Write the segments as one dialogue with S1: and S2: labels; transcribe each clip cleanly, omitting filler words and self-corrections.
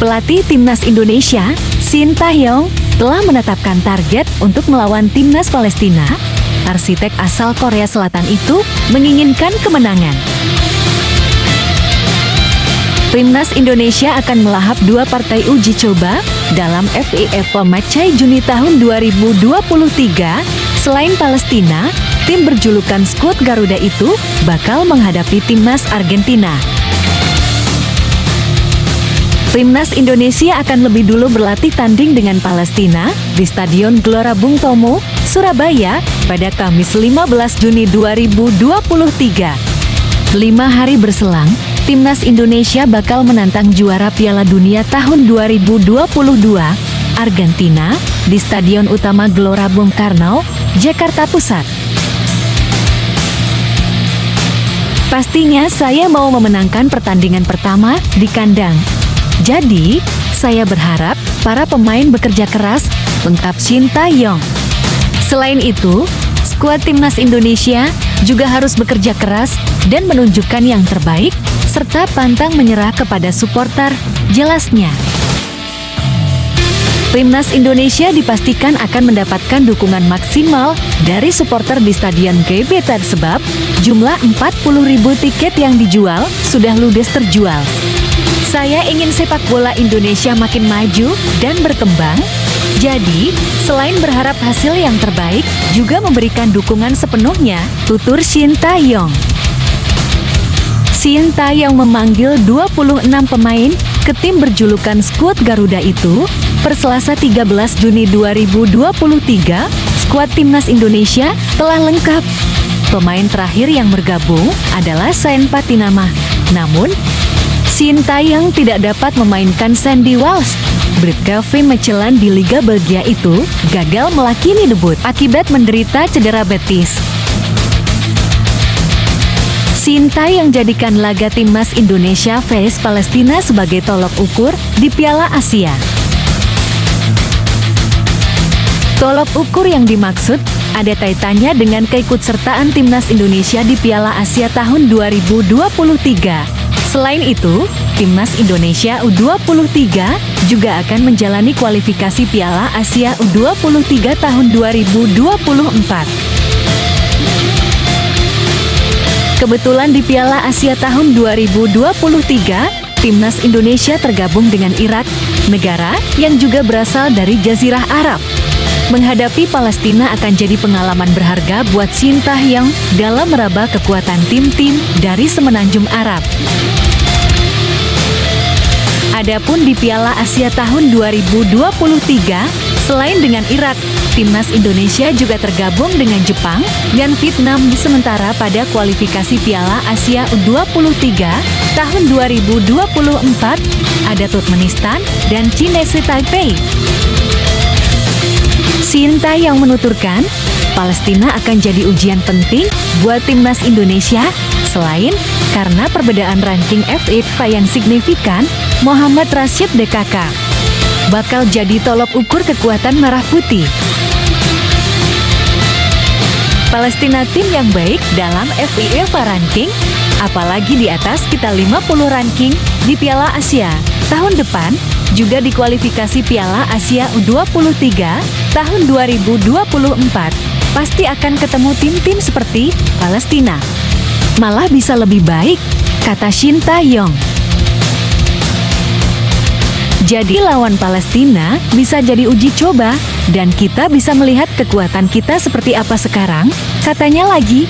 S1: Pelatih Timnas Indonesia, Shin Tae-yong, telah menetapkan target untuk melawan Timnas Palestina. Arsitek asal Korea Selatan itu menginginkan kemenangan. Timnas Indonesia akan melahap 2 partai uji coba dalam FIFA Matchday Juni tahun 2023. Selain Palestina, tim berjulukan skuad Garuda itu bakal menghadapi Timnas Argentina. Timnas Indonesia akan lebih dulu berlatih tanding dengan Palestina di Stadion Gelora Bung Tomo, Surabaya pada Kamis 15 Juni 2023. 5 hari berselang, Timnas Indonesia bakal menantang juara Piala Dunia tahun 2022, Argentina, di Stadion Utama Gelora Bung Karno, Jakarta Pusat. Pastinya saya mau memenangkan pertandingan pertama di kandang. Jadi, saya berharap para pemain bekerja keras, ungkap Shin Tae-yong. Selain itu, skuad Timnas Indonesia juga harus bekerja keras dan menunjukkan yang terbaik, serta pantang menyerah kepada supporter, jelasnya. Timnas Indonesia dipastikan akan mendapatkan dukungan maksimal dari supporter di Stadion GBK sebab jumlah 40.000 tiket yang dijual sudah ludes terjual. Saya ingin sepak bola Indonesia makin maju dan berkembang. Jadi, selain berharap hasil yang terbaik, juga memberikan dukungan sepenuhnya, tutur Shin Tae-yong. Shin Tae-yong memanggil 26 pemain ke tim berjulukan skuad Garuda itu. Per Selasa 13 Juni 2023, skuad Timnas Indonesia telah lengkap. Pemain terakhir yang bergabung adalah Sain Patinama. Namun, Shin Tae-yong tidak dapat memainkan Sandy Walsh. Bribka V. Michelin di Liga Belgia itu gagal melakini debut akibat menderita cedera betis. Shin Tae-yong jadikan laga Timnas Indonesia vs Palestina sebagai tolok ukur di Piala Asia. Tolok ukur yang dimaksud ada kaitannya dengan keikutsertaan Timnas Indonesia di Piala Asia tahun 2023. Selain itu, Timnas Indonesia U23 juga akan menjalani kualifikasi Piala Asia U23 tahun 2024. Kebetulan di Piala Asia tahun 2023, Timnas Indonesia tergabung dengan Irak, negara yang juga berasal dari Jazirah Arab. Menghadapi Palestina akan jadi pengalaman berharga buat Shin Tae-yong dalam meraba kekuatan tim-tim dari semenanjung Arab. Adapun di Piala Asia tahun 2023, selain dengan Irak, Timnas Indonesia juga tergabung dengan Jepang dan Vietnam. Sementara pada kualifikasi Piala Asia U23 tahun 2024, ada Turkmenistan dan Chinese Taipei. Shin Tae-yong menuturkan, Palestina akan jadi ujian penting buat Timnas Indonesia. Selain karena perbedaan ranking FIFA yang signifikan, Muhammad Rashid DKK bakal jadi tolok ukur kekuatan Merah Putih. Palestina tim yang baik dalam FIFA ranking, apalagi di atas kita 50 ranking di Piala Asia. Tahun depan juga di kualifikasi Piala Asia U23 tahun 2024, pasti akan ketemu tim-tim seperti Palestina. Malah bisa lebih baik, kata Shin Tae-yong. Jadi lawan Palestina bisa jadi uji coba, dan kita bisa melihat kekuatan kita seperti apa sekarang, katanya lagi.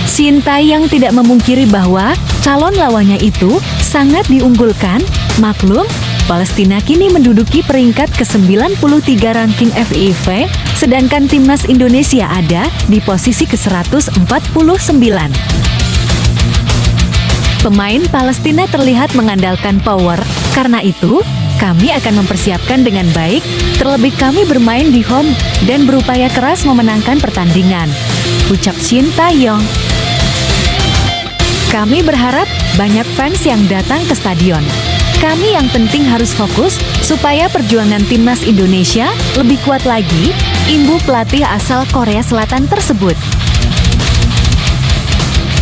S1: Shin Tae-yong tidak memungkiri bahwa calon lawannya itu sangat diunggulkan. Maklum, Palestina kini menduduki peringkat ke-93 ranking FIFA, sedangkan Timnas Indonesia ada di posisi ke-149. Pemain Palestina terlihat mengandalkan power, karena itu, kami akan mempersiapkan dengan baik, terlebih kami bermain di home dan berupaya keras memenangkan pertandingan, ucap Shin Tae-yong. Kami berharap banyak fans yang datang ke stadion. Kami yang penting harus fokus supaya perjuangan Timnas Indonesia lebih kuat lagi, imbu pelatih asal Korea Selatan tersebut.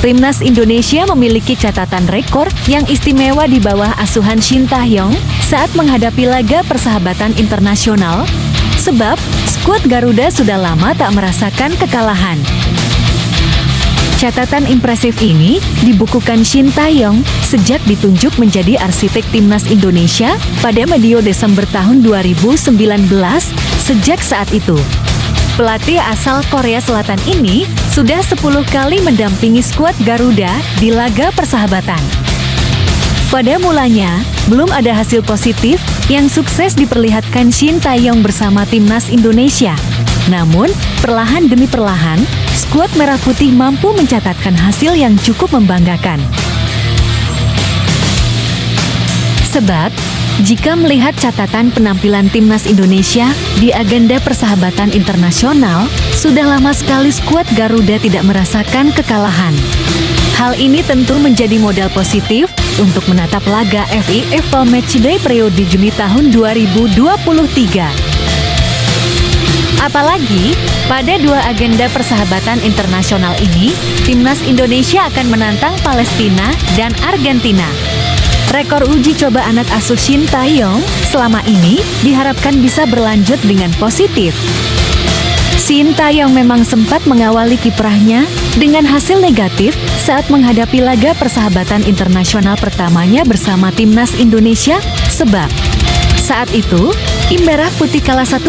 S1: Timnas Indonesia memiliki catatan rekor yang istimewa di bawah asuhan Shin Tae-yong saat menghadapi laga persahabatan internasional, sebab skuad Garuda sudah lama tak merasakan kekalahan. Catatan impresif ini dibukukan Shin Tae-yong sejak ditunjuk menjadi arsitek Timnas Indonesia pada medio Desember tahun 2019. Sejak saat itu, pelatih asal Korea Selatan ini sudah 10 kali mendampingi skuad Garuda di laga persahabatan. Pada mulanya, belum ada hasil positif yang sukses diperlihatkan Shin Tae-yong bersama Timnas Indonesia. Namun, perlahan demi perlahan, skuad Merah Putih mampu mencatatkan hasil yang cukup membanggakan. Sebab, jika melihat catatan penampilan Timnas Indonesia di agenda persahabatan internasional, sudah lama sekali skuad Garuda tidak merasakan kekalahan. Hal ini tentu menjadi modal positif untuk menatap laga FIFA Matchday periode Juni tahun 2023. Apalagi, pada dua agenda persahabatan internasional ini, Timnas Indonesia akan menantang Palestina dan Argentina. Rekor uji coba anak asuh Shin Tae-yong selama ini diharapkan bisa berlanjut dengan positif. Shin Tae-yong memang sempat mengawali kiprahnya dengan hasil negatif saat menghadapi laga persahabatan internasional pertamanya bersama Timnas Indonesia, sebab saat itu, tim Merah Putih kalah 1-3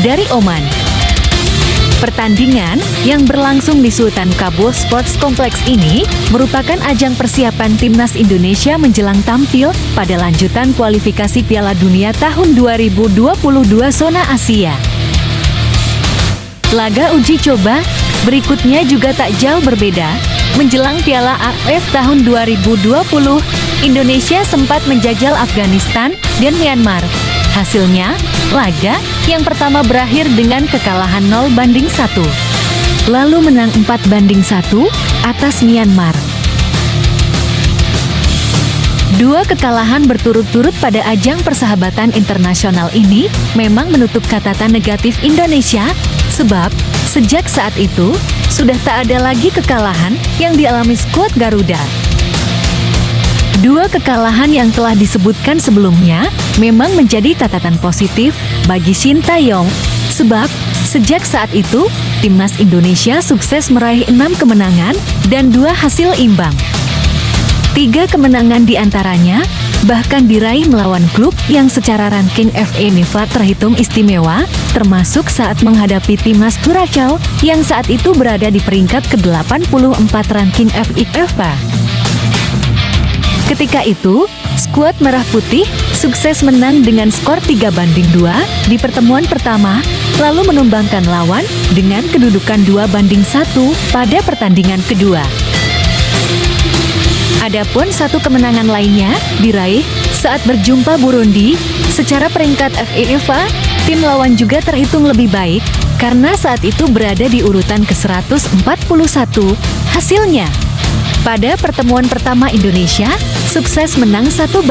S1: dari Oman. Pertandingan yang berlangsung di Sultan Kabul Sports Complex ini merupakan ajang persiapan Timnas Indonesia menjelang tampil pada lanjutan kualifikasi Piala Dunia tahun 2022 zona Asia. Laga uji coba berikutnya juga tak jauh berbeda. Menjelang Piala AFF tahun 2020, Indonesia sempat menjajal Afghanistan dan Myanmar. Hasilnya, laga yang pertama berakhir dengan kekalahan 0-1, lalu menang 4-1 atas Myanmar. Dua kekalahan berturut-turut pada ajang persahabatan internasional ini memang menutup catatan negatif Indonesia, sebab sejak saat itu sudah tak ada lagi kekalahan yang dialami skuad Garuda. Dua kekalahan yang telah disebutkan sebelumnya memang menjadi catatan positif bagi Shin Tae-yong, sebab sejak saat itu Timnas Indonesia sukses meraih 6 kemenangan dan 2 hasil imbang. 3 kemenangan diantaranya bahkan diraih melawan klub yang secara ranking FIFA terhitung istimewa, termasuk saat menghadapi Timnas Curaçao yang saat itu berada di peringkat ke-84 ranking FIFA. Ketika itu, skuad Merah Putih sukses menang dengan skor 3-2 di pertemuan pertama, lalu menumbangkan lawan dengan kedudukan 2-1 pada pertandingan kedua. Adapun satu kemenangan lainnya diraih saat berjumpa Burundi. Secara peringkat FIFA, tim lawan juga terhitung lebih baik karena saat itu berada di urutan ke-141. Hasilnya, pada pertemuan pertama Indonesia sukses menang 1-0